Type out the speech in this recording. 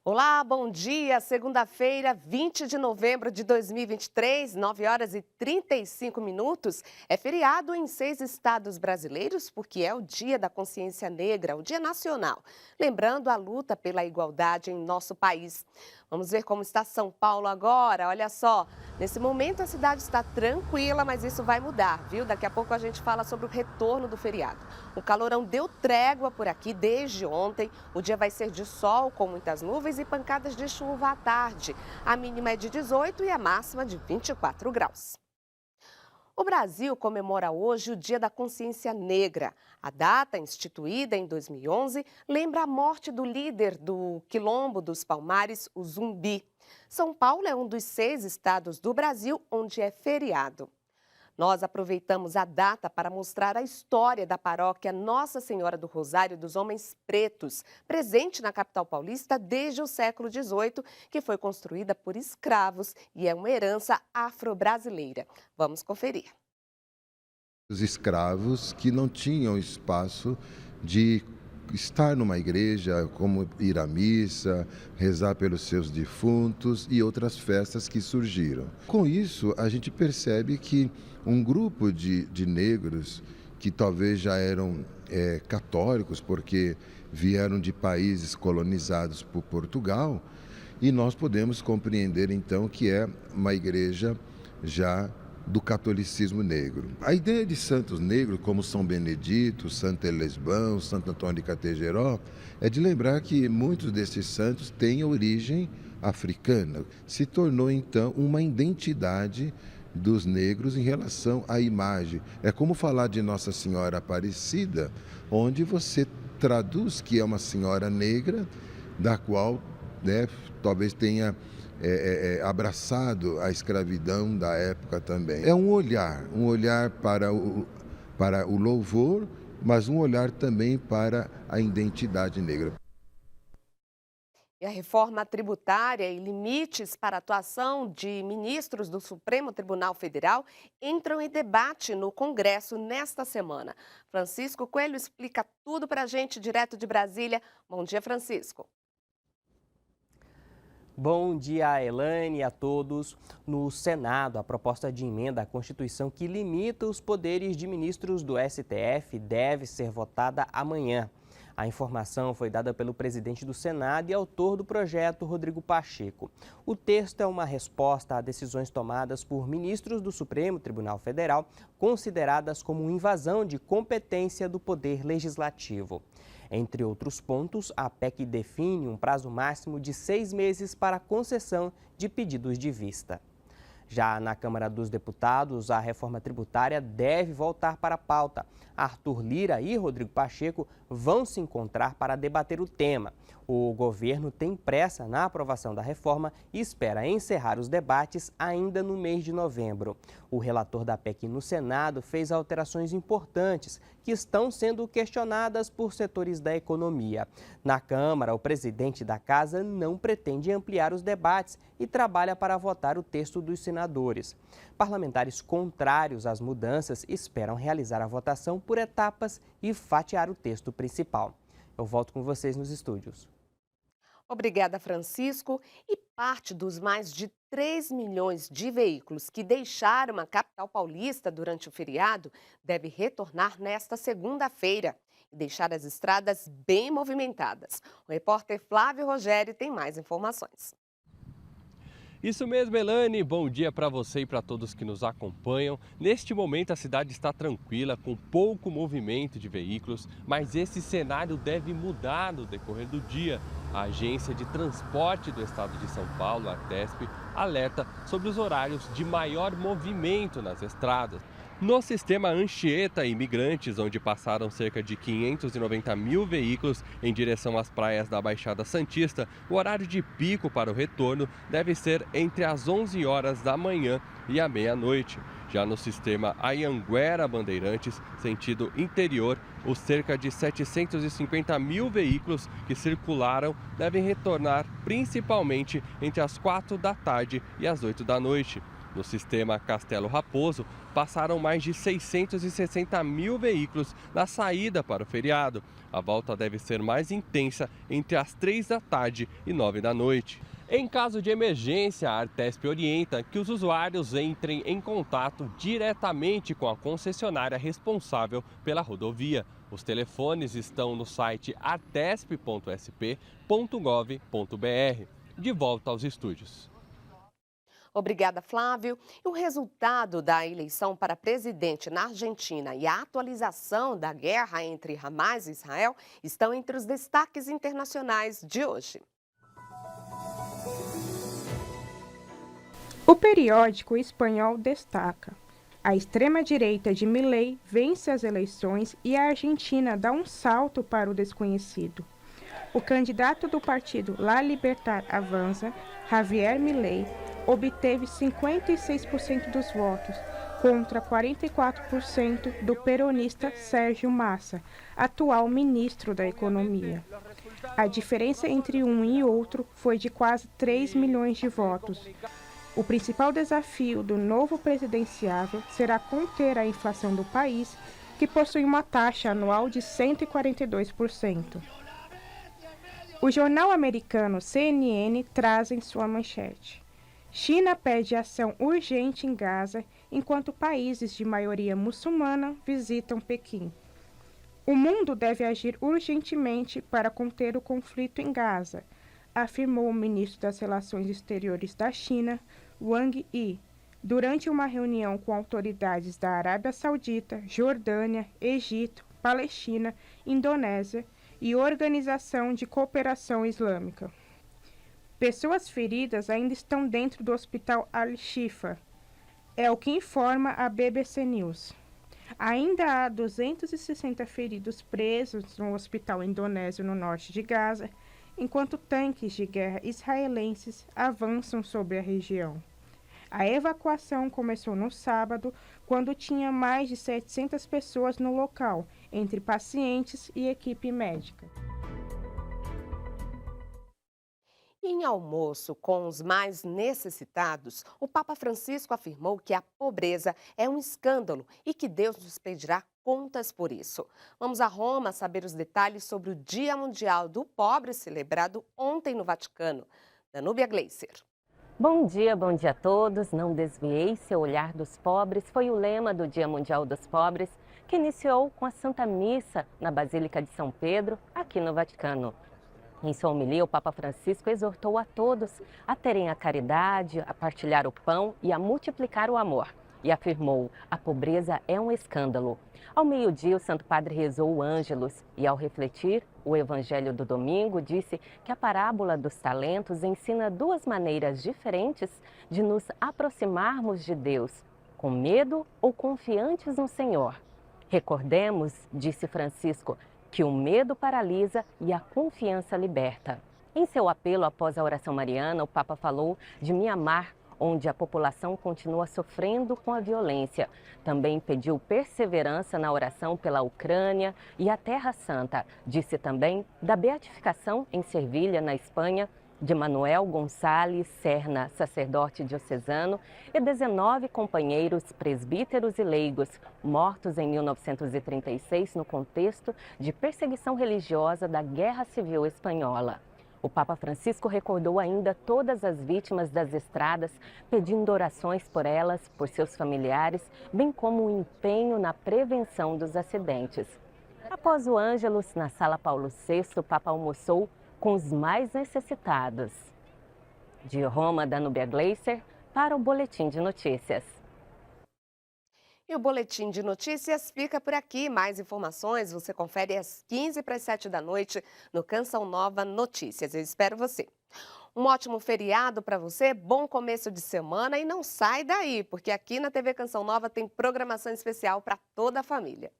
Olá, bom dia. Segunda-feira, 20 de novembro de 2023, 9 horas e 35 minutos. É feriado em 6 estados brasileiros porque é o Dia da Consciência Negra, o Dia Nacional. Lembrando a luta pela igualdade em nosso país. Vamos ver como está São Paulo agora. Olha só, nesse momento a cidade está tranquila, mas isso vai mudar, viu? Daqui a pouco a gente fala sobre o retorno do feriado. O calorão deu trégua por aqui desde ontem. O dia vai ser de sol com muitas nuvens e pancadas de chuva à tarde. A mínima é de 18 e a máxima de 24 graus. O Brasil comemora hoje o Dia da Consciência Negra. A data, instituída em 2011, lembra a morte do líder do Quilombo dos Palmares, o Zumbi. São Paulo é um dos 6 estados do Brasil onde é feriado. Nós aproveitamos a data para mostrar a história da paróquia Nossa Senhora do Rosário dos Homens Pretos, presente na capital paulista desde o século XVIII, que foi construída por escravos e é uma herança afro-brasileira. Vamos conferir. Os escravos que não tinham espaço de estar numa igreja, como ir à missa, rezar pelos seus defuntos e outras festas que surgiram. Com isso, a gente percebe que um grupo de negros que talvez já eram católicos, porque vieram de países colonizados por Portugal, e nós podemos compreender então que é uma igreja já do catolicismo negro. A ideia de santos negros, como São Benedito, Santo Elesbão, Santo Antônio de Categeró, é de lembrar que muitos desses santos têm origem africana. Se tornou, então, uma identidade dos negros em relação à imagem. É como falar de Nossa Senhora Aparecida, onde você traduz que é uma senhora negra, da qual talvez tenha abraçado a escravidão da época também. É um olhar para o louvor, mas um olhar também para a identidade negra. E a reforma tributária e limites para a atuação de ministros do Supremo Tribunal Federal entram em debate no Congresso nesta semana. Francisco Coelho explica tudo para a gente direto de Brasília. Bom dia, Francisco. Bom dia, Elaine, e a todos. No Senado, a proposta de emenda à Constituição que limita os poderes de ministros do STF deve ser votada amanhã. A informação foi dada pelo presidente do Senado e autor do projeto, Rodrigo Pacheco. O texto é uma resposta a decisões tomadas por ministros do Supremo Tribunal Federal, consideradas como invasão de competência do Poder Legislativo. Entre outros pontos, a PEC define um prazo máximo de 6 meses para a concessão de pedidos de vista. Já na Câmara dos Deputados, a reforma tributária deve voltar para a pauta. Arthur Lira e Rodrigo Pacheco vão se encontrar para debater o tema. O governo tem pressa na aprovação da reforma e espera encerrar os debates ainda no mês de novembro. O relator da PEC no Senado fez alterações importantes que estão sendo questionadas por setores da economia. Na Câmara, o presidente da Casa não pretende ampliar os debates e trabalha para votar o texto dos senadores. Parlamentares contrários às mudanças esperam realizar a votação por etapas e fatiar o texto principal. Eu volto com vocês nos estúdios. Obrigada, Francisco. E parte dos mais de 3 milhões de veículos que deixaram a capital paulista durante o feriado deve retornar nesta segunda-feira e deixar as estradas bem movimentadas. O repórter Flávio Rogério tem mais informações. Isso mesmo, Elane. Bom dia para você e para todos que nos acompanham. Neste momento a cidade está tranquila, com pouco movimento de veículos, mas esse cenário deve mudar no decorrer do dia. A Agência de Transporte do Estado de São Paulo, a ATESP, alerta sobre os horários de maior movimento nas estradas. No sistema Anchieta Imigrantes, onde passaram cerca de 590 mil veículos em direção às praias da Baixada Santista, o horário de pico para o retorno deve ser entre as 11 horas da manhã e a meia-noite. Já no sistema Anhanguera Bandeirantes, sentido interior, os cerca de 750 mil veículos que circularam devem retornar principalmente entre as 4 da tarde e as 8 da noite. No sistema Castelo Raposo, passaram mais de 660 mil veículos na saída para o feriado. A volta deve ser mais intensa entre as 3 da tarde e 9 da noite. Em caso de emergência, a Artesp orienta que os usuários entrem em contato diretamente com a concessionária responsável pela rodovia. Os telefones estão no site artesp.sp.gov.br. De volta aos estúdios. Obrigada, Flávio. E o resultado da eleição para presidente na Argentina e a atualização da guerra entre Hamas e Israel estão entre os destaques internacionais de hoje. O periódico espanhol destaca: a extrema-direita de Milei vence as eleições e a Argentina dá um salto para o desconhecido. O candidato do partido La Libertad Avanza, Javier Milei, obteve 56% dos votos, contra 44% do peronista Sérgio Massa, atual ministro da Economia. A diferença entre um e outro foi de quase 3 milhões de votos. O principal desafio do novo presidenciável será conter a inflação do país, que possui uma taxa anual de 142%. O jornal americano CNN traz em sua manchete: China pede ação urgente em Gaza, enquanto países de maioria muçulmana visitam Pequim. O mundo deve agir urgentemente para conter o conflito em Gaza, afirmou o ministro das Relações Exteriores da China, Wang Yi, durante uma reunião com autoridades da Arábia Saudita, Jordânia, Egito, Palestina, Indonésia e Organização de Cooperação Islâmica. Pessoas feridas ainda estão dentro do hospital Al-Shifa, é o que informa a BBC News. Ainda há 260 feridos presos no hospital indonésio no norte de Gaza, enquanto tanques de guerra israelenses avançam sobre a região. A evacuação começou no sábado, quando tinha mais de 700 pessoas no local, entre pacientes e equipe médica. Em almoço com os mais necessitados, o Papa Francisco afirmou que a pobreza é um escândalo e que Deus nos pedirá contas por isso. Vamos a Roma saber os detalhes sobre o Dia Mundial do Pobre, celebrado ontem no Vaticano. Danúbia Gleiser. Bom dia a todos. Não desviei seu olhar dos pobres foi o lema do Dia Mundial dos Pobres, que iniciou com a Santa Missa na Basílica de São Pedro, aqui no Vaticano. Em sua homilia, o Papa Francisco exortou a todos a terem a caridade, a partilhar o pão e a multiplicar o amor. E afirmou: a pobreza é um escândalo. Ao meio-dia, o Santo Padre rezou o Ângelus e, ao refletir o Evangelho do domingo, disse que a parábola dos talentos ensina 2 maneiras diferentes de nos aproximarmos de Deus, com medo ou confiantes no Senhor. Recordemos, disse Francisco, que o medo paralisa e a confiança liberta. Em seu apelo após a oração mariana, o Papa falou de Mianmar, onde a população continua sofrendo com a violência. Também pediu perseverança na oração pela Ucrânia e a Terra Santa. Disse também da beatificação em Sevilha, na Espanha, de Manuel Gonçalves Serna, sacerdote diocesano, e 19 companheiros presbíteros e leigos mortos em 1936 no contexto de perseguição religiosa da Guerra Civil Espanhola. O Papa Francisco recordou ainda todas as vítimas das estradas, pedindo orações por elas, por seus familiares, bem como o empenho na prevenção dos acidentes. Após o Ângelus, na Sala Paulo VI, o Papa almoçou com os mais necessitados. De Roma, Danúbia Gleiser, para o Boletim de Notícias. E o Boletim de Notícias fica por aqui. Mais informações você confere às 6:45 da noite no Canção Nova Notícias. Eu espero você. Um ótimo feriado para você, bom começo de semana e não sai daí, porque aqui na TV Canção Nova tem programação especial para toda a família.